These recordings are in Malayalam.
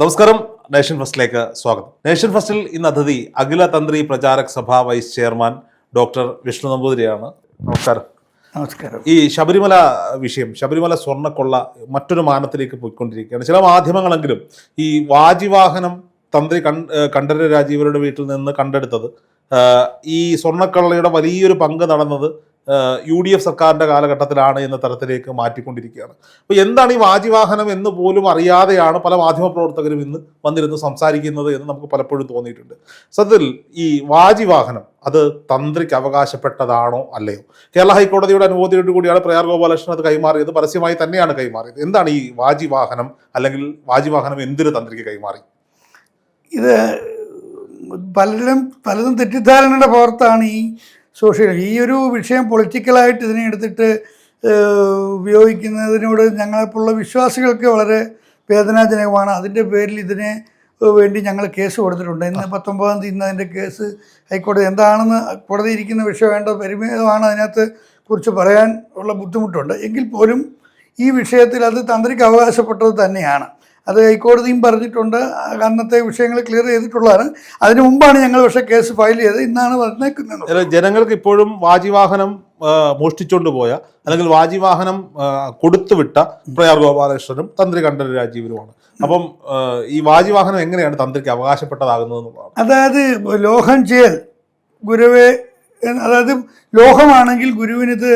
നമസ്കാരം. നേഷൻ ഫസ്റ്റിലേക്ക് സ്വാഗതം. നേഷൻ ഫസ്റ്റിൽ ഇന്ന് അതിഥി അഖില തന്ത്രി പ്രചാരക് സഭ വൈസ് ചെയർമാൻ ഡോക്ടർ വിഷ്ണു നമ്പൂതിരിയാണ്. നമസ്കാരം. നമസ്കാരം. ഈ ശബരിമല വിഷയം, ശബരിമല സ്വർണ്ണക്കൊള്ള മറ്റൊരു മാനത്തിലേക്ക് പോയിക്കൊണ്ടിരിക്കുകയാണ്. ചില മാധ്യമങ്ങളെങ്കിലും ഈ വാജിവാഹനം തന്ത്രി കണ്ഠരര് രാജീവരുടെ വീട്ടിൽ നിന്ന് കണ്ടെടുത്തത്, ഈ സ്വർണ്ണക്കൊള്ളയുടെ വലിയൊരു പങ്ക് നടന്നത് UDF സർക്കാരിൻ്റെ കാലഘട്ടത്തിലാണ് എന്ന തരത്തിലേക്ക് മാറ്റിക്കൊണ്ടിരിക്കുകയാണ്. അപ്പോൾ എന്താണ് ഈ വാജിവാഹനം എന്ന് പോലും അറിയാതെയാണ് പല മാധ്യമപ്രവർത്തകരും ഇന്ന് വന്നിരുന്ന് സംസാരിക്കുന്നത് എന്ന് നമുക്ക് പലപ്പോഴും തോന്നിയിട്ടുണ്ട്. സത്യത്തിൽ ഈ വാജിവാഹനം അത് തന്ത്രിക്ക് അവകാശപ്പെട്ടതാണോ അല്ലയോ? കേരള ഹൈക്കോടതിയുടെ അനുമതിയോട് കൂടിയാണ് പ്രയാർ ഗോപാലകൃഷ്ണൻ അത് കൈമാറിയത്. പരസ്യമായി തന്നെയാണ് കൈമാറിയത്. എന്താണ് ഈ വാജിവാഹനം, അല്ലെങ്കിൽ വാജിവാഹനം എന്തിന് തന്ത്രിക്ക് കൈമാറി? ഇത് പലതും തെറ്റിദ്ധാരണയുടെ പുറത്താണ് ഈ ഒരു വിഷയം പൊളിറ്റിക്കലായിട്ട് ഇതിനെ എടുത്തിട്ട് ഉപയോഗിക്കുന്നതിനോട് ഞങ്ങളെപ്പോലുള്ള വിശ്വാസികൾക്ക് വളരെ വേദനാജനകമാണ്. അതിൻ്റെ പേരിൽ ഇതിനെ വേണ്ടി ഞങ്ങൾ കേസ് കൊടുത്തിട്ടുണ്ട്. ഇന്ന് 19-ാം തീയതി അതിൻ്റെ കേസ് ഹൈക്കോടതി എന്താണെന്ന് കോടതി ഇരിക്കുന്ന വിഷയം വേണ്ട പരിമിതമാണ്, അതിനകത്ത് കുറിച്ച് പറയാൻ ഉള്ള ബുദ്ധിമുട്ടുണ്ട്. എങ്കിൽ പോലും ഈ വിഷയത്തിൽ അത് തന്ത്രിക്ക് അവകാശപ്പെട്ടത് തന്നെയാണ്. അത് ഹൈക്കോടതിയും പറഞ്ഞിട്ടുണ്ട്. അന്നത്തെ വിഷയങ്ങൾ ക്ലിയർ ചെയ്തിട്ടുള്ളതാണ്. അതിനു മുമ്പാണ് ഞങ്ങൾ പക്ഷേ കേസ് ഫയൽ ചെയ്ത് ഇന്നാണ് വന്നേക്കുന്നത്. ജനങ്ങൾക്ക് ഇപ്പോഴും വാജിവാഹനം മോഷ്ടിച്ചുകൊണ്ട് പോയ അല്ലെങ്കിൽ വാജിവാഹനം കൊടുത്തുവിട്ട പ്രയാർ ഗോപാലകൃഷ്ണനും തന്ത്രി കണ്ഠരര് രാജീവരുമാണ്. അപ്പം ഈ വാജിവാഹനം എങ്ങനെയാണ് തന്ത്രിക്ക് അവകാശപ്പെട്ടതാകുന്നത്? അതായത് ലോഹം ചെയ്യൽ ഗുരുവെ, അതായത് ലോഹമാണെങ്കിൽ ഗുരുവിനിത്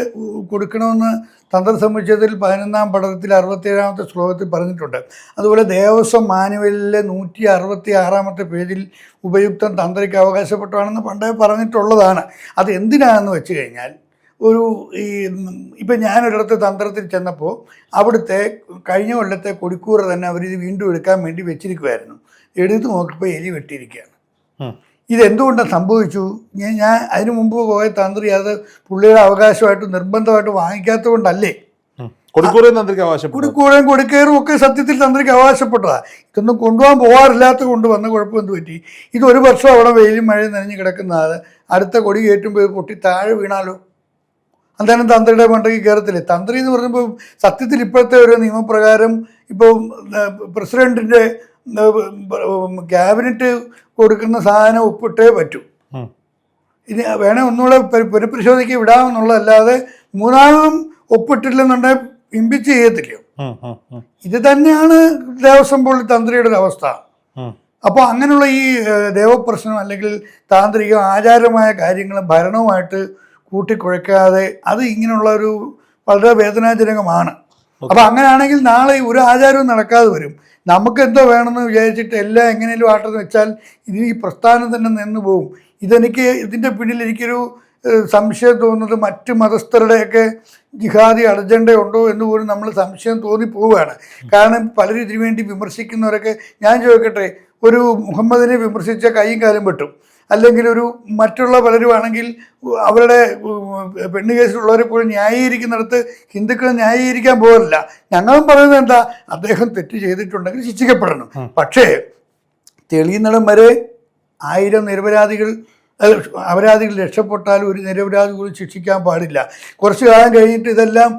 കൊടുക്കണമെന്ന് തന്ത്രസമുച്ചയത്തിൽ 11-ാം പടത്തിൽ 67-ാമത്തെ ശ്ലോകത്തിൽ പറഞ്ഞിട്ടുണ്ട്. അതുപോലെ ദേവസ്വം മാനുവലിലെ 166-ാമത്തെ പേജിൽ ഉപയുക്തം തന്ത്രിക്ക് അവകാശപ്പെട്ടാണെന്ന് പണ്ടേ പറഞ്ഞിട്ടുള്ളതാണ്. അത് എന്തിനാണെന്ന് വെച്ച് കഴിഞ്ഞാൽ, ഇപ്പം ഞാനൊരിടത്ത് തന്ത്രത്തിൽ ചെന്നപ്പോൾ അവിടുത്തെ കഴിഞ്ഞ കൊല്ലത്തെ കൊടിക്കൂറ തന്നെ അവരിത് വീണ്ടും എടുക്കാൻ വേണ്ടി വെച്ചിരിക്കുമായിരുന്നു. എടുത്ത് നോക്കിയപ്പോൾ എലി വെട്ടിയിരിക്കുകയാണ്. ഇതെന്തുകൊണ്ടാണ് സംഭവിച്ചു? ഞാൻ അതിനു മുമ്പ് പോയ തന്ത്രി അത് പുള്ളിയുടെ അവകാശമായിട്ട് നിർബന്ധമായിട്ട് വാങ്ങിക്കാത്തത് കൊണ്ടല്ലേ? കൊടിക്കൂറയും കൊടിക്കയറും ഒക്കെ സത്യത്തിൽ തന്ത്രിക്ക് അവകാശപ്പെട്ടതാണ്. ഇതൊന്നും കൊണ്ടുപോകാൻ പോകാറില്ലാത്ത കൊണ്ട് വന്ന കുഴപ്പം എന്ത് പറ്റി? ഇത് 1 വർഷം അവിടെ വെയിലും മഴയും നനഞ്ഞ് കിടക്കുന്നത് അടുത്ത കൊടി കയറ്റുമ്പോൾ ഇത് പൊട്ടി താഴെ വീണാലോ? അന്നേരം തന്ത്രിയുടെ മണ്ടയ്ക്ക് കയറത്തില്ലേ? തന്ത്രി എന്ന് പറയുമ്പോൾ സത്യത്തിൽ ഇപ്പോഴത്തെ ഒരു നിയമപ്രകാരം ഇപ്പോൾ പ്രസിഡന്റിൻ്റെ ക്യാബിനറ്റ് കൊടുക്കുന്ന സാധനം ഒപ്പിട്ടേ പറ്റൂ. ഇനി വേണേൽ ഒന്നുകൂടെ പുനഃപരിശോധിക്ക് വിടാമെന്നുള്ളതല്ലാതെ മൂന്നാമതും ഒപ്പിട്ടില്ലെന്നുണ്ടെങ്കിൽ ഇമ്പിച്ച് ചെയ്യത്തില്ലയോ? ഇത് തന്നെയാണ് ദേവസ്വം ബോർഡിൽ തന്ത്രിയുടെ ഒരു അവസ്ഥ. അപ്പോൾ അങ്ങനെയുള്ള ഈ ദേവപ്രശ്നം അല്ലെങ്കിൽ താന്ത്രിക ആചാരമായ കാര്യങ്ങളും ഭരണവുമായിട്ട് കൂട്ടിക്കുഴയ്ക്കാതെ അത് ഇങ്ങനെയുള്ള ഒരു വളരെ വേദനാജനകമാണ്. അപ്പം അങ്ങനെയാണെങ്കിൽ നാളെ ഒരു ആചാരവും നടക്കാതെ വരും. നമുക്ക് എന്തോ വേണമെന്ന് വിചാരിച്ചിട്ട് എല്ലാം എങ്ങനെയും ആട്ടെന്ന് വെച്ചാൽ ഈ പ്രസ്ഥാനം തന്നെ നിന്ന് പോകും. ഇതിൻ്റെ പിന്നിൽ എനിക്കൊരു സംശയം തോന്നുന്നത് മറ്റ് മതസ്ഥരുടെയൊക്കെ ജിഹാദി അജണ്ടയുണ്ടോ എന്ന് പോലും നമ്മൾ സംശയം തോന്നിപ്പോവുകയാണ്. കാരണം പലരും ഇതിനു വേണ്ടി വിമർശിക്കുന്നവരൊക്കെ, ഞാൻ ചോദിക്കട്ടെ, ഒരു മുഹമ്മദിനെ വിമർശിച്ച കൈയും കാലും വെട്ടും. അല്ലെങ്കിൽ മറ്റുള്ള പലരുമാണെങ്കിൽ അവരുടെ പെണ്ണ് കേസിലുള്ളവരെ പോലും ന്യായീകരിക്കുന്നിടത്ത് ഹിന്ദുക്കൾ ന്യായീകരിക്കാൻ പോകില്ല. ഞങ്ങളും പറയുന്നത് എന്താ, അദ്ദേഹം തെറ്റ് ചെയ്തിട്ടുണ്ടെങ്കിൽ ശിക്ഷിക്കപ്പെടണം. പക്ഷേ തെളിയുന്നിടം വരെ 1000 അപരാധികൾ രക്ഷപ്പെട്ടാലും ഒരു നിരപരാധി പോലും ശിക്ഷിക്കാൻ പാടില്ല. കുറച്ച് കാലം കഴിഞ്ഞിട്ട് ഇതെല്ലാം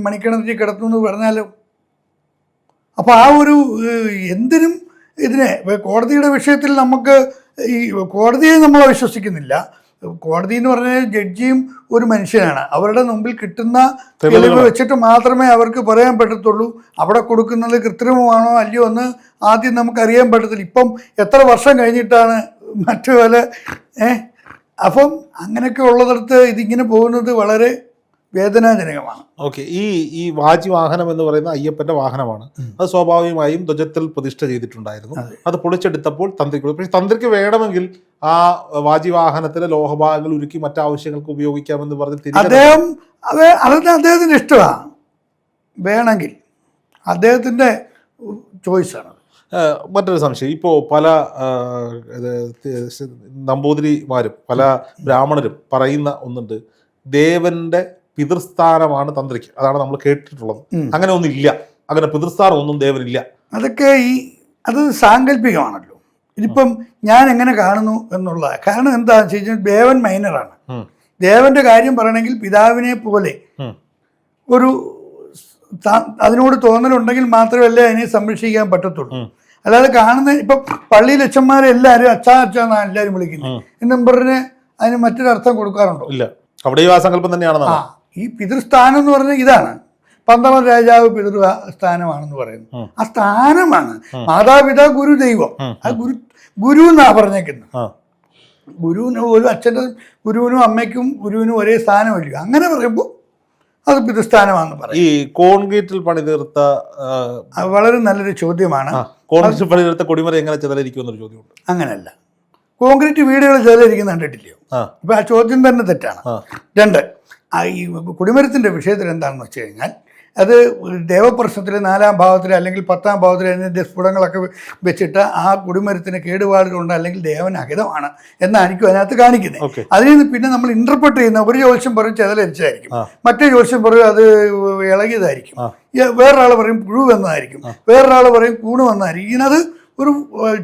മണിക്കിണറ്റിൽ കിടത്തുമെന്ന് പറഞ്ഞാലോ? അപ്പോൾ എന്തിനും ഇതിനെ കോടതിയുടെ വിഷയത്തിൽ നമുക്ക് ഈ കോടതിയെ നമ്മൾ വിശ്വസിക്കുന്നില്ല. കോടതി എന്ന് പറഞ്ഞാൽ ജഡ്ജിയും ഒരു മനുഷ്യനാണ്. അവരുടെ മുമ്പിൽ കിട്ടുന്ന തെളിവ് വെച്ചിട്ട് മാത്രമേ അവർക്ക് പറയാൻ പറ്റത്തുള്ളൂ അവിടെ കൊടുക്കുന്നത് കൃത്രിമമാണോ അല്ലയോ എന്ന് ആദ്യം നമുക്കറിയാൻ പറ്റത്തില്ല. ഇപ്പം എത്ര വർഷം കഴിഞ്ഞിട്ടാണ് മറ്റു പല അപ്പം അങ്ങനെയൊക്കെ ഉള്ളിടത്ത് ഇതിങ്ങനെ പോകുന്നത് വളരെ വേദനാജനകമാണ്. ഓക്കെ. ഈ വാജിവാഹനം എന്ന് പറയുന്ന അയ്യപ്പന്റെ വാഹനമാണ്. അത് സ്വാഭാവികമായും ധ്വജത്തിൽ പ്രതിഷ്ഠ ചെയ്തിട്ടുണ്ടായിരുന്നു. അത് പൊളിച്ചെടുത്തപ്പോൾ തന്ത്രിക്ക്, പക്ഷെ തന്ത്രിക്ക് വേണമെങ്കിൽ ആ വാജിവാഹനത്തിലെ ലോഹഭാഗങ്ങൾ ഉരുക്കി മറ്റാവശ്യങ്ങൾക്ക് ഉപയോഗിക്കാമെന്ന് പറഞ്ഞ് അദ്ദേഹത്തിന്റെ ഇഷ്ടമാണ്. വേണമെങ്കിൽ അദ്ദേഹത്തിന്റെ ചോയ്സാണ്. മറ്റൊരു സംശയം, ഇപ്പോൾ പല നമ്പൂതിരിമാരും പല ബ്രാഹ്മണരും പറയുന്ന ഒന്നുണ്ട്, ദേവന്റെ പിതൃസ്ഥാനമാണ് തന്ത്രിക്ക്. അതാണ് നമ്മൾ കേട്ടിട്ടുള്ളത്. അങ്ങനെ ഒന്നില്ല, അങ്ങനെ പിതൃസ്ഥാനം ഒന്നും ദേവനില്ല. അതൊക്കെ അത് സാങ്കല്പികമാണല്ലോ. ഇതിപ്പം ഞാൻ എങ്ങനെ കാണുന്നു എന്നുള്ള കാരണം എന്താണെന്ന് വെച്ച് കഴിഞ്ഞാൽ ദേവൻ മൈനറാണ്. ദേവന്റെ കാര്യം പറയണമെങ്കിൽ പിതാവിനെ പോലെ ഒരു അതിനോട് തോന്നലുണ്ടെങ്കിൽ മാത്രമല്ലേ അതിനെ സംരക്ഷിക്കാൻ പറ്റത്തുള്ളൂ. അല്ലാതെ കാണുന്ന ഇപ്പം പള്ളിയിൽ അച്ഛന്മാരെ എല്ലാവരും അച്ഛാ എന്നാണ് എല്ലാവരും വിളിക്കുന്നത് എന്നും പറഞ്ഞ് അതിന് മറ്റൊരർത്ഥം കൊടുക്കാറുണ്ടോ? ഇല്ല, അവിടെ ആ സങ്കല്പം തന്നെയാണ്. ഈ പിതൃസ്ഥാനം എന്ന് പറഞ്ഞാൽ ഇതാണ്. 12 രാജാവ് പിതൃസ്ഥാനമാണെന്ന് പറയുന്നു. ആ സ്ഥാനമാണ്. മാതാപിതാ ഗുരു ദൈവം. ആ ഗുരു എന്നാ പറഞ്ഞേക്കുന്നത്. ഗുരുവിന് ഒരു അച്ഛൻ്റെ ഗുരുവിനും അമ്മയ്ക്കും ഗുരുവിനും ഒരേ സ്ഥാനമല്ലോ. അങ്ങനെ പറയുമ്പോൾ അത് പിതൃസ്ഥാനമാണെന്ന് പറയും. ഈ കോൺക്രീറ്റിൽ പണിതീർത്ത വളരെ നല്ലൊരു ചോദ്യമാണ്. കോൺക്രീറ്റിൽ പണിതീർത്ത കൊടിമരം എങ്ങനെ ചിതറിയിരിക്കുമെന്നൊരു ചോദ്യമുണ്ട്. അങ്ങനെയല്ല, കോൺക്രീറ്റ് വീടുകൾ ചിതറിയിരിക്കുന്ന കണ്ടിട്ടില്ലയോ? ഇപ്പം ആ ചോദ്യം തന്നെ തെറ്റാണ്. 2, ഈ കൊടിമരത്തിൻ്റെ വിഷയത്തിൽ എന്താണെന്ന് വെച്ച് കഴിഞ്ഞാൽ അത് ദേവപ്രശ്നത്തിൽ 4-ാം ഭാവത്തിൽ അല്ലെങ്കിൽ 10-ാം ഭാവത്തിൽ അതിൻ്റെ സ്ഫുടങ്ങളൊക്കെ വെച്ചിട്ട് ആ കൊടിമരത്തിന് കേടുപാടുകളുണ്ട് അല്ലെങ്കിൽ ദേവൻ അഹിതമാണ് എന്നായിരിക്കും അതിനകത്ത് കാണിക്കുന്നത്. അതിൽ നിന്ന് പിന്നെ നമ്മൾ ഇന്റർപ്രറ്റ് ചെയ്യുന്ന ഒരു ജ്യോത്സ്യം പറയും ചെതലരിച്ചതായിരിക്കും, മറ്റേ ജ്യോത്സ്യം പറയും അത് ഇളകിയതായിരിക്കും, വേറൊരാൾ പറയും പുഴു വന്നതായിരിക്കും, വേറൊരാൾ പറയും കൂണ് വന്നതായിരിക്കും. ഇതിനത് ഒരു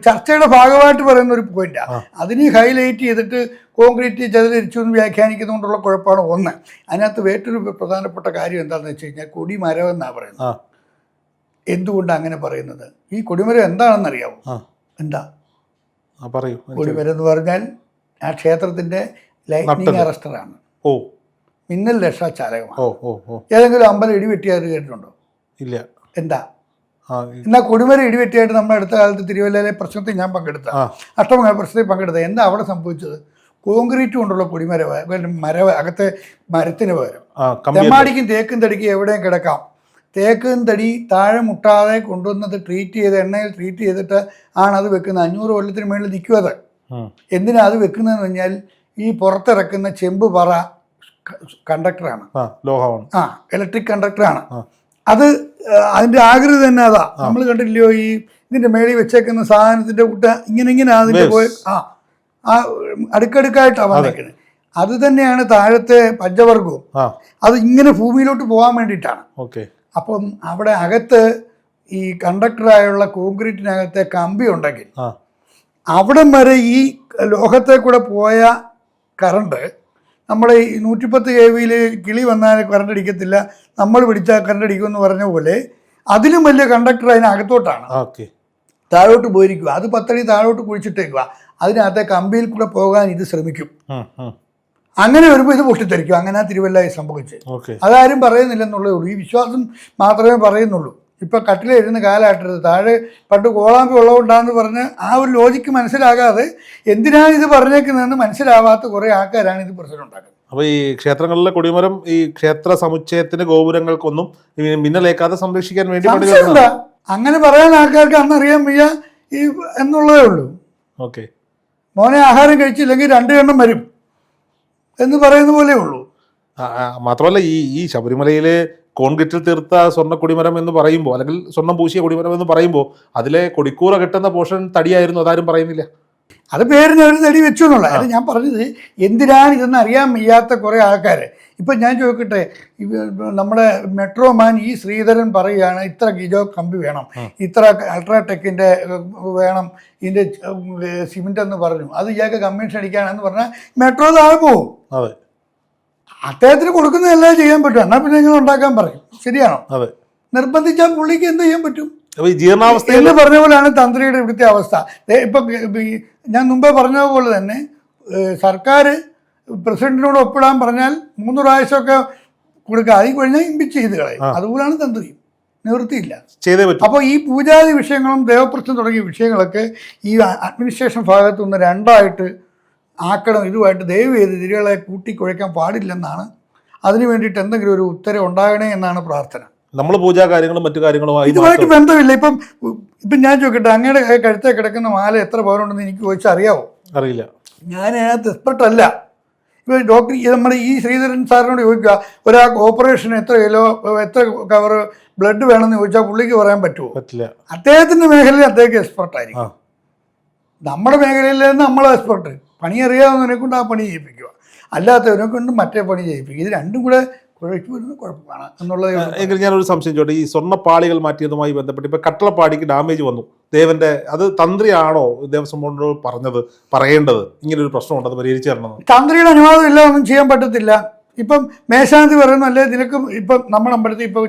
ചർച്ചയുടെ ഭാഗമായിട്ട് പറയുന്ന ഒരു പോയിന്റാണ്. അതിന് ഹൈലൈറ്റ് ചെയ്തിട്ട് കോൺക്രീറ്റ് ചെതലരിച്ചു എന്ന് വ്യാഖ്യാനിക്കുന്നതുകൊണ്ടുള്ള കുഴപ്പമാണ് ഒന്ന്. അതിനകത്ത് വേറൊരു പ്രധാനപ്പെട്ട കാര്യം എന്താണെന്ന് വെച്ച് കഴിഞ്ഞാൽ കൊടിമരം എന്നാണ് പറയുന്നത്. എന്തുകൊണ്ടാണ് അങ്ങനെ പറയുന്നത്? ഈ കൊടിമരം എന്താണെന്നറിയാമോ? എന്താ കൊടിമരം എന്ന് പറഞ്ഞാൽ ആ ക്ഷേത്രത്തിന്റെ ലൈറ്റ്നിങ് അറസ്റ്ററാണ്, മിന്നൽ രക്ഷാചാലകമാണ്. ഏതെങ്കിലും അമ്പലം ഇടിവെട്ടിയാൽ കേട്ടിട്ടുണ്ടോ? ഇല്ല. എന്താ? എന്നാൽ കൊടിമരം ഇടിവെട്ടിയായിട്ട് നമ്മൾ അടുത്ത കാലത്ത് തിരുവല്ലയിലെ പ്രശ്നത്തിൽ ഞാൻ പങ്കെടുത്ത അഷ്ടമംഗല പ്രശ്നത്തിൽ പങ്കെടുത്ത എന്താ അവിടെ സംഭവിച്ചത്? കോൺക്രീറ്റ് കൊണ്ടുള്ള കൊടിമരം അകത്തെ മരത്തിന് പകരം തെമ്മാടിക്കും തേക്കും തടിക്കും എവിടെയും കിടക്കാം. തേക്കും തടി താഴെ മുട്ടാതെ കൊണ്ടുവന്നത് ട്രീറ്റ് ചെയ്ത് എണ്ണയിൽ ട്രീറ്റ് ചെയ്തിട്ട് ആണ് അത് വെക്കുന്നത്. 500 കൊല്ലത്തിന് മേളിൽ നിൽക്കും അത്. എന്തിനാ അത് വെക്കുന്നതെന്ന് പറഞ്ഞാൽ ഈ പുറത്തിറക്കുന്ന ചെമ്പ് പറ കണ്ടക്ടറാണ്, ഇലക്ട്രിക് കണ്ടക്ടറാണ്. അത് അതിൻ്റെ ആകൃതി തന്നെ അതാ. നമ്മൾ കണ്ടില്ലയോ ഈ ഇതിൻ്റെ മേളിൽ വെച്ചേക്കുന്ന സാധനത്തിൻ്റെ കൂട്ട ഇങ്ങനെ അതിൻ്റെ പോയി ആ അടുക്കടുക്കായിട്ടാണ് വന്നേക്കുന്നത്. അത് തന്നെയാണ് താഴത്തെ പഞ്ചവർഗവും. അത് ഇങ്ങനെ ഭൂമിയിലോട്ട് പോകാൻ വേണ്ടിയിട്ടാണ്. അപ്പം അവിടെ അകത്ത് ഈ കണ്ടക്ടറായുള്ള കോൺക്രീറ്റിനകത്തെ കമ്പി ഉണ്ടെങ്കിൽ അവിടം വരെ ഈ ലോഹത്തെ കൂടെ പോയ കറണ്ട് നമ്മുടെ ഈ 110 kV കിളി വന്നാൽ കറണ്ട് അടിക്കത്തില്ല, നമ്മൾ പിടിച്ചാൽ കറണ്ട് അടിക്കുമെന്ന് പറഞ്ഞ പോലെ അതിലും വലിയ കണ്ടക്ടർ അതിനകത്തോട്ടാണ് താഴോട്ട് പോയിരിക്കുക. അത് 10 അടി താഴോട്ട് കുഴിച്ചിട്ടേക്കുക. അതിനകത്തെ കമ്പിയിൽ കൂടെ പോകാൻ ഇത് ശ്രമിക്കും. അങ്ങനെ വരുമ്പോൾ ഇത് പൊട്ടിത്തെറിക്കും. അങ്ങനെ തിരുവല്ലയിൽ സംഭവിച്ചത്. അതാരും പറയുന്നില്ലെന്നുള്ളേ ഉള്ളൂ. ഈ വിശ്വാസം മാത്രമേ പറയുന്നുള്ളൂ. ഇപ്പം കട്ടിലിരുന്ന് കാലാട്ടരുത്, താഴെ പണ്ട് കോളാമ്പി ഉള്ളതുകൊണ്ടാന്ന് പറഞ്ഞ് ആ ഒരു ലോജിക്ക് മനസ്സിലാകാതെ എന്തിനാണ് ഇത് പറഞ്ഞേക്കുന്നതെന്ന് മനസ്സിലാവാത്ത കുറേ ആൾക്കാരാണ് ഇത് പ്രശ്നം ഉണ്ടാക്കുന്നത്. അപ്പോൾ ഈ ക്ഷേത്രങ്ങളിലെ കൊടിമരം ഈ ക്ഷേത്ര സമുച്ചയത്തിന് ഗോപുരങ്ങൾക്കൊന്നും മിന്നലേക്കാതെ സംരക്ഷിക്കാൻ വേണ്ടി അങ്ങനെ പറയാൻ ആൾക്കാർക്ക് അന്നറിയാൻ വയ്യ ഈ എന്നുള്ളതേ ഉള്ളൂ. മോനെ ആഹാരം കഴിച്ചില്ലെങ്കിൽ 2 എണ്ണം വരും എന്ന് പറയുന്ന പോലെ ഉള്ളൂ. മാത്രമല്ല ഈ ശബരിമലയിലെ കോൺക്രീറ്റിൽ തീർത്ത സ്വർണ്ണ കൊടിമരം എന്ന് പറയുമ്പോൾ അല്ലെങ്കിൽ സ്വർണ്ണം പൂശിയ കൊടിമരം എന്ന് പറയുമ്പോൾ അതിലെ കൊടിക്കൂറ കെട്ടുന്ന പോർഷൻ തടിയായിരുന്നു, അതാരും പറയുന്നില്ല. അത് പേരിന് ഒരു തടി വെച്ചു എന്നുള്ള. അത് ഞാൻ പറഞ്ഞത് എന്തിനാണ് ഇതെന്ന് അറിയാൻ വയ്യാത്ത കുറേ ആൾക്കാർ. ഇപ്പം ഞാൻ ചോദിക്കട്ടെ, നമ്മുടെ മെട്രോമാൻ ഈ ശ്രീധരൻ പറയുകയാണ് ഇത്ര കിലോ കമ്പി വേണം, ഇത്ര അൾട്രാടെക്കിൻ്റെ വേണം, ഇതിൻ്റെ സിമെൻ്റ് എന്ന് പറഞ്ഞു. അത് ഇയാൾക്ക് കമ്മീഷൻ അടിക്കാനെന്ന് പറഞ്ഞാൽ മെട്രോ താഴെ പോവും. അദ്ദേഹത്തിന് കൊടുക്കുന്നതെല്ലാം ചെയ്യാൻ പറ്റും. എന്നാൽ പിന്നെ നിങ്ങൾ ഉണ്ടാക്കാൻ പറയും. ശരിയാണോ? നിർബന്ധിച്ചാൽ പുള്ളിക്ക് എന്ത് ചെയ്യാൻ പറ്റും? എന്ന് പറഞ്ഞ പോലെയാണ് തന്ത്രിയുടെ ഇവിടുത്തെ അവസ്ഥ. ഇപ്പം ഞാൻ മുമ്പേ പറഞ്ഞ പോലെ തന്നെ സർക്കാർ പ്രസിഡന്റിനോട് ഒപ്പിടാൻ പറഞ്ഞാൽ 3 പ്രാവശ്യമൊക്കെ കൊടുക്കുക. അതിൽ കഴിഞ്ഞാൽ ഇമ്പിച്ച് ചെയ്ത് കളയും. അതുപോലെയാണ് തന്ത്രി. നിവൃത്തിയില്ല. അപ്പോൾ ഈ പൂജാതി വിഷയങ്ങളും ദേവപ്രശ്നം തുടങ്ങിയ വിഷയങ്ങളൊക്കെ ഈ അഡ്മിനിസ്ട്രേഷൻ ഭാഗത്തു നിന്ന് 2ആയിട്ട് ആക്കണം. ഇതുമായിട്ട് ദയവ് ചെയ്ത് തിരികളെ കൂട്ടിക്കുഴയ്ക്കാൻ പാടില്ലെന്നാണ്. അതിനു വേണ്ടിയിട്ട് എന്തെങ്കിലും ഒരു ഉത്തരവ് ഉണ്ടാകണേ എന്നാണ് പ്രാർത്ഥന. നമ്മൾ പൂജാ കാര്യങ്ങളും മറ്റു കാര്യങ്ങളുമായി ഇതുമായിട്ട് ബന്ധമില്ല. ഇപ്പം ഞാൻ ചോദിക്കട്ടെ, അങ്ങയുടെ കഴുത്തെ കിടക്കുന്ന മാല എത്ര പവനുണ്ടെന്ന് എനിക്ക് ചോദിച്ചാൽ അറിയാവോ? അറിയില്ല. ഞാൻ അതിനകത്ത് എക്സ്പെർട്ടല്ല. ഇപ്പോൾ ഡോക്ടർ നമ്മുടെ ഈ ശ്രീധരൻ സാറിനോട് ചോദിക്കുക ഒരാൾക്ക് ഓപ്പറേഷൻ എത്ര കിലോ എത്ര കവർ ബ്ലഡ് വേണമെന്ന് ചോദിച്ചാൽ പുള്ളിക്ക് പറയാൻ പറ്റുമോ? പറ്റില്ല. അദ്ദേഹത്തിൻ്റെ മേഖലയിൽ അദ്ദേഹം എക്സ്പെർട്ടായിരിക്കും. നമ്മുടെ മേഖലയിൽ നമ്മൾ എക്സ്പെർട്ട്. പണി അറിയാവുന്നതിനെ കൊണ്ട് ആ പണി ചെയ്യിപ്പിക്കുക, അല്ലാത്തവനെ കൊണ്ട് മറ്റേ പണി ചെയ്യിപ്പിക്കുക. ഇത് രണ്ടും കൂടെ കുഴച്ചു വരുന്ന കുഴപ്പമാണ് എന്നുള്ളത്. എങ്കിൽ ഞാനൊരു സംശയം ചോട്ടെ, ഈ സ്വർണ്ണപ്പാളികൾ മാറ്റിയതുമായി ബന്ധപ്പെട്ട് ഇപ്പം കട്ടളപ്പാടിക്ക് ഡാമേജ് വന്നു, ദേവന്റെ അത് തന്ത്രിയാണോ ദേവസ്വം ബോർഡിനോട് പറയേണ്ടത് ഇങ്ങനൊരു പ്രശ്നം ഉണ്ടത് പരിഹരിച്ചു തരണം? തന്ത്രിയുടെ അനുവാദം ഇല്ല, ഒന്നും ചെയ്യാൻ പറ്റത്തില്ല. ഇപ്പം മേശാന്തി പറയുന്നു, അല്ലെ നിനക്കും ഇപ്പം നമ്മുടെ അമ്പലത്തിൽ ഇപ്പോൾ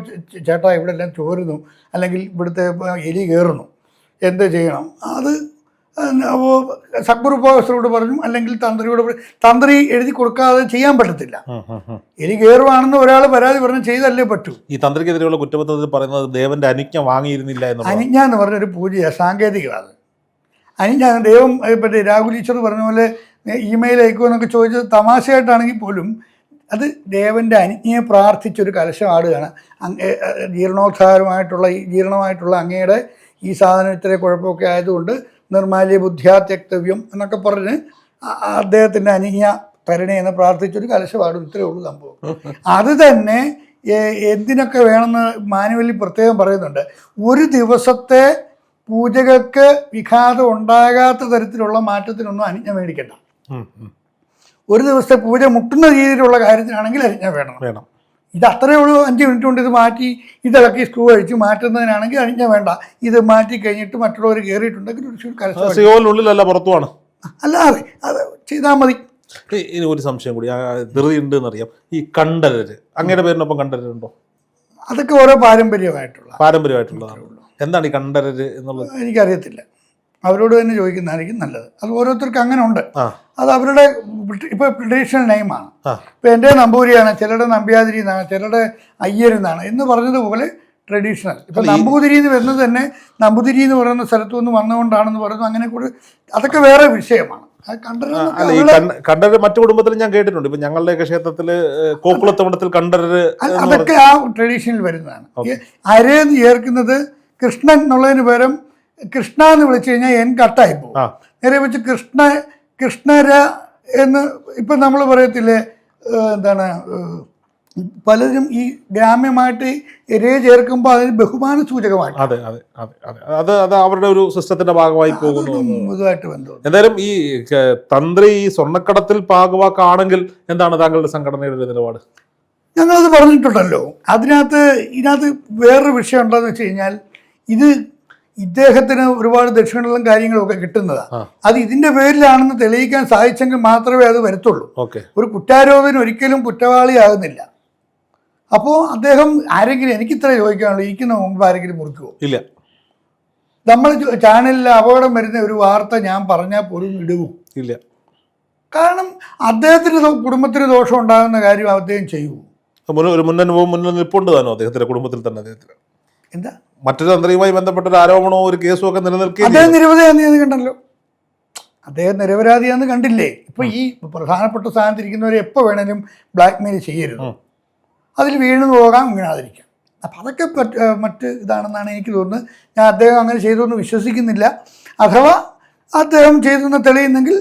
ചേട്ടാ ഇവിടെ എല്ലാം ചോരുന്നു, അല്ലെങ്കിൽ ഇവിടുത്തെ എലി കയറുന്നു, എന്ത് ചെയ്യണം? അത് സദ്ഗുരുപോസ്റ്ററോട് പറഞ്ഞു, അല്ലെങ്കിൽ തന്ത്രിയോട് തന്ത്രി എഴുതി കൊടുക്കാതെ ചെയ്യാൻ പറ്റത്തില്ല. എലി കയറുവാണെന്ന് ഒരാൾ പരാതി പറഞ്ഞ് ചെയ്തല്ലേ പറ്റൂ. ഈ തന്ത്രിക്കെതിരെയുള്ള കുറ്റപത്രത്തിൽ പറയുന്നത് ദേവന്റെ അനുജ്ഞ വാങ്ങിയിരുന്നില്ല എന്ന്. അനുജ്ഞ എന്ന് പറഞ്ഞൊരു പൂജയാണ്, സാങ്കേതികമാണ്. അനുജ്ഞ ദൈവം പറ്റി രാഹുൽ ഈശ്വർ പറഞ്ഞ പോലെ ഇമെയിൽ അയക്കുമെന്നൊക്കെ ചോദിച്ചത് തമാശയായിട്ടാണെങ്കിൽ പോലും അത് ദേവൻ്റെ അനുജ്ഞയെ പ്രാർത്ഥിച്ചൊരു കലശം ആടുകയാണ്. ജീർണമായിട്ടുള്ള അങ്ങയുടെ ഈ സാധനം ഇത്ര കുഴപ്പമൊക്കെ ആയതുകൊണ്ട് നിർമാല്യ ബുദ്ധ്യാ ത്യക്തവ്യം എന്നൊക്കെ പറഞ്ഞ് അദ്ദേഹത്തിൻ്റെ അനുജ്ഞ തരണേ എന്ന് പ്രാർത്ഥിച്ചൊരു കലശപാടും. ഇത്രയേ ഉള്ളൂ സംഭവം. അത് തന്നെ എന്തിനൊക്കെ വേണമെന്ന് മാനുവലി പ്രത്യേകം പറയുന്നുണ്ട്. ഒരു ദിവസത്തെ പൂജകൾക്ക് വിഘാതം ഉണ്ടാകാത്ത തരത്തിലുള്ള മാറ്റത്തിനൊന്നും അനുജ്ഞ മേടിക്കണ്ട. ഒരു ദിവസത്തെ പൂജ മുട്ടുന്ന രീതിയിലുള്ള കാര്യത്തിനാണെങ്കിൽ അനുജ്ഞ വേണം. ഇത് അത്രയേ ഉള്ളൂ. 5 മിനിറ്റ് കൊണ്ട് ഇത് മാറ്റി ഇതിളക്കി സ്ക്രൂ അഴിച്ച് മാറ്റുന്നതിനാണെങ്കിൽ അനുജ്ഞ വേണ്ട. ഇത് മാറ്റി കഴിഞ്ഞിട്ട് മറ്റുള്ളവർ കയറിയിട്ടുണ്ടെങ്കിൽ ഉള്ളിലല്ല പുറത്തുമാണ്, അല്ലാതെ അത് ചെയ്താൽ മതി. ഇനി ഒരു സംശയം കൂടി ധൃതി ഉണ്ട് എന്നറിയാം. ഈ കണ്ഠരര്, അങ്ങയുടെ പേരിനൊപ്പം കണ്ഠരരുണ്ടോ? അതൊക്കെ ഓരോ പാരമ്പര്യമായിട്ടുള്ളതാണ്. എന്താണ് ഈ കണ്ഠരര് എന്നുള്ളത്? എനിക്കറിയത്തില്ല, അവരോട് തന്നെ ചോദിക്കുന്നതായിരിക്കും നല്ലത്. അത് ഓരോരുത്തർക്ക് അങ്ങനെ ഉണ്ട്. അത് അവരുടെ ഇപ്പോൾ ട്രഡീഷണൽ നെയിമാണ്. ഇപ്പോൾ എൻ്റെ നമ്പൂതിരിയാണ്, ചിലരുടെ നമ്പ്യാതിരി എന്നാണ്, ചിലരുടെ അയ്യരെന്നാണ് എന്ന് പറഞ്ഞതുപോലെ ട്രഡീഷണൽ. ഇപ്പം നമ്പൂതിരി എന്ന് വരുന്നത് തന്നെ നമ്പൂതിരി എന്ന് പറയുന്ന സ്ഥലത്തു നിന്ന് വന്നുകൊണ്ടാണെന്ന് പറയുന്നു. അങ്ങനെ കൂടെ അതൊക്കെ വേറെ വിഷയമാണ്. കണ്ഠരര് മറ്റു കുടുംബത്തിലും ഞാൻ കേട്ടിട്ടുണ്ട്. ഇപ്പൊ ഞങ്ങളുടെയൊക്കെ ക്ഷേത്രത്തില് കോക്കുളത്തവണത്തിൽ കണ്ഠരര് അതൊക്കെ ആ ട്രഡീഷനിൽ വരുന്നതാണ്. അരേന്ന് ചേർക്കുന്നത് കൃഷ്ണൻ എന്നുള്ളതിന് പകരം കൃഷ്ണ എന്ന് വിളിച്ചു കഴിഞ്ഞാൽ എൻ കട്ടായി പോകും. നേരെ വെച്ച് കൃഷ്ണര എന്ന് ഇപ്പം നമ്മൾ പറയത്തില്ലേ, എന്താണ്, പലരും ഈ ഗ്രാമ്യമായിട്ട് എരയെ ചേർക്കുമ്പോൾ അതിന് ബഹുമാന സൂചകമായിട്ട് അത് അവരുടെ ഒരു സിസ്റ്റത്തിന്റെ ഭാഗമായി പോകുന്നു. ഇതുമായിട്ട് ബന്ധം. എന്തായാലും ഈ തന്ത്രി ഈ സ്വർണ്ണക്കടത്തിൽ ഭാഗവാക്കാണെങ്കിൽ എന്താണ് താങ്കളുടെ സംഘടനയുടെ നിലപാട്? ഞങ്ങളത് പറഞ്ഞിട്ടുണ്ടല്ലോ. ഇതിനകത്ത് വേറൊരു വിഷയം എന്താണെന്ന് വെച്ച് കഴിഞ്ഞാൽ, ഇത് ഇദ്ദേഹത്തിന് ഒരുപാട് ദക്ഷിണകളും കാര്യങ്ങളൊക്കെ കിട്ടുന്നതാണ്. അത് ഇതിന്റെ പേരിലാണെന്ന് തെളിയിക്കാൻ സാധിച്ചെങ്കിൽ മാത്രമേ അത് വരത്തുള്ളൂ. ഒരു കുറ്റാരോപണം ഒരിക്കലും കുറ്റവാളിയാകുന്നില്ല. അപ്പോൾ അദ്ദേഹം ആരെങ്കിലും, എനിക്കിത്ര ചോദിക്കാനുള്ളൂ, ഇരിക്കുന്ന മുമ്പ് ആരെങ്കിലും മുറിക്കുമോ? ഇല്ല. നമ്മൾ ചാനലിൽ അപകടം വരുന്ന ഒരു വാർത്ത ഞാൻ പറഞ്ഞാൽ പോലും ഇടുമോ? ഇല്ല. കാരണം അദ്ദേഹത്തിന് കുടുംബത്തിന് ദോഷം ഉണ്ടാകുന്ന കാര്യം അദ്ദേഹം ചെയ്യുമോ? ഒരു മുന്നിൽപ്പുണ്ട് താനോ അദ്ദേഹത്തിന്റെ കുടുംബത്തിൽ തന്നെ. അദ്ദേഹത്തിന് എന്താ മറ്റൊരു തന്ത്രിയുമായി ബന്ധപ്പെട്ട ഒരു ആരോപണമോ ഒരു കേസും ഒക്കെ നിലനിൽക്കുകയും അദ്ദേഹം നിരപരാധിയാന്ന് കണ്ടല്ലോ. അദ്ദേഹം നിരപരാധിയാന്ന് കണ്ടില്ലേ? ഇപ്പൊ ഈ പ്രധാനപ്പെട്ട സ്ഥാനത്തിരിക്കുന്നവരെ എപ്പോൾ വേണേലും ബ്ലാക്ക് മെയിൽ ചെയ്യരുത്. അതിൽ വീണു പോകാം, വീണാതിരിക്കാം. അപ്പം അതൊക്കെ മറ്റ് ഇതാണെന്നാണ് എനിക്ക് തോന്നുന്നത്. ഞാൻ അദ്ദേഹം അങ്ങനെ ചെയ്തതെന്ന് വിശ്വസിക്കുന്നില്ല. അഥവാ അദ്ദേഹം ചെയ്തെന്ന് തെളിയുന്നെങ്കിൽ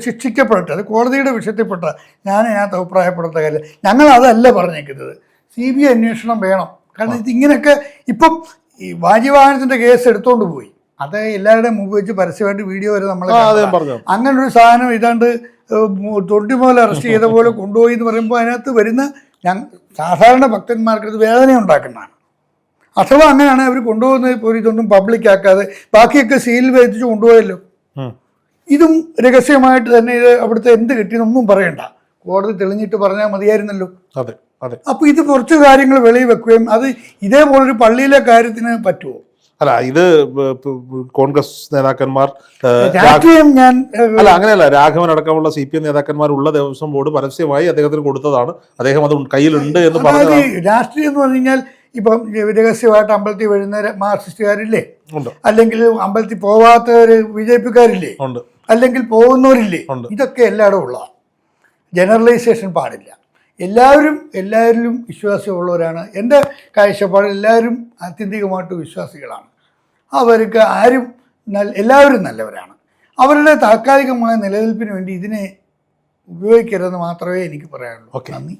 ശിക്ഷിക്കപ്പെടട്ടെ. അത് കോടതിയുടെ വിഷയത്തിൽപ്പെട്ട ഞാൻ അതിനകത്ത് അഭിപ്രായപ്പെടുന്ന കാര്യം. ഞങ്ങൾ അതല്ല പറഞ്ഞേക്കുന്നത്. CBI അന്വേഷണം വേണം. കാരണം ഇതിങ്ങനെയൊക്കെ ഇപ്പം ഈ വാജിവാഹനത്തിൻ്റെ കേസ് എടുത്തുകൊണ്ട് പോയി, അത് എല്ലാവരുടെയും മുമ്പ് വെച്ച് പരസ്യമായിട്ട് വീഡിയോ വരെ നമ്മൾ അങ്ങനൊരു സാധനം ഇതാണ്ട് തൊണ്ടി മുതൽ അറസ്റ്റ് ചെയ്ത പോലെ കൊണ്ടുപോയി എന്ന് പറയുമ്പോൾ അതിനകത്ത് വരുന്ന സാധാരണ ഭക്തന്മാർക്ക് ഇത് വേദന ഉണ്ടാക്കുന്നതാണ്. അഥവാ അങ്ങനെയാണ് അവർ കൊണ്ടുപോകുന്നത് പോലും ഇതൊന്നും പബ്ലിക്കാക്കാതെ ബാക്കിയൊക്കെ സീലിൽ വെച്ചിട്ട് കൊണ്ടുപോയല്ലോ. ഇതും രഹസ്യമായിട്ട് തന്നെ ഇത് അവിടുത്തെ എന്ത് കിട്ടിയെന്നൊന്നും പറയണ്ട, കോടതി തെളിഞ്ഞിട്ട് പറഞ്ഞാൽ മതിയായിരുന്നല്ലോ. അപ്പോൾ ഇത് കുറച്ച് കാര്യങ്ങൾ വെളിയിൽ വെക്കുകയും അത് ഇതേപോലൊരു പള്ളിയിലെ കാര്യത്തിന് പറ്റുമോ? അല്ല, ഇത് കോൺഗ്രസ് നേതാക്കന്മാർ ഞാൻ അല്ല അങ്ങനെയല്ല, രാഘവൻ അടക്കമുള്ള CPM നേതാക്കന്മാർ ഉള്ള ദേവസ്വം ബോർഡ് പരസ്യമായി അദ്ദേഹത്തിന് കൊടുത്തതാണ്. അദ്ദേഹം അത് കയ്യിലുണ്ട് എന്ന് പറഞ്ഞു. രാഷ്ട്രീയം എന്ന് പറഞ്ഞു കഴിഞ്ഞാൽ ഇപ്പം രഹസ്യമായിട്ട് അമ്പലത്തിൽ വരുന്ന മാർക്സിസ്റ്റുകാരില്ലേ, അല്ലെങ്കിൽ അമ്പലത്തിൽ പോവാത്തവര് BJPക്കാരില്ലേ, അല്ലെങ്കിൽ പോകുന്നവരില്ലേ, ഇതൊക്കെ എല്ലായിടും ഉള്ളതാണ്. ജനറലൈസേഷൻ പാടില്ല. എല്ലാവരിലും വിശ്വാസമുള്ളവരാണ്. എൻ്റെ കാഴ്ചപ്പാട് എല്ലാവരും ആത്യന്തികമായിട്ട് വിശ്വാസികളാണ്. അവർക്ക് എല്ലാവരും നല്ലവരാണ്. അവരുടെ താൽക്കാലികമായ നിലനിൽപ്പിന് വേണ്ടി ഇതിനെ ഉപയോഗിക്കരുതെന്ന് മാത്രമേ എനിക്ക് പറയാനുള്ളൂ. നന്ദി.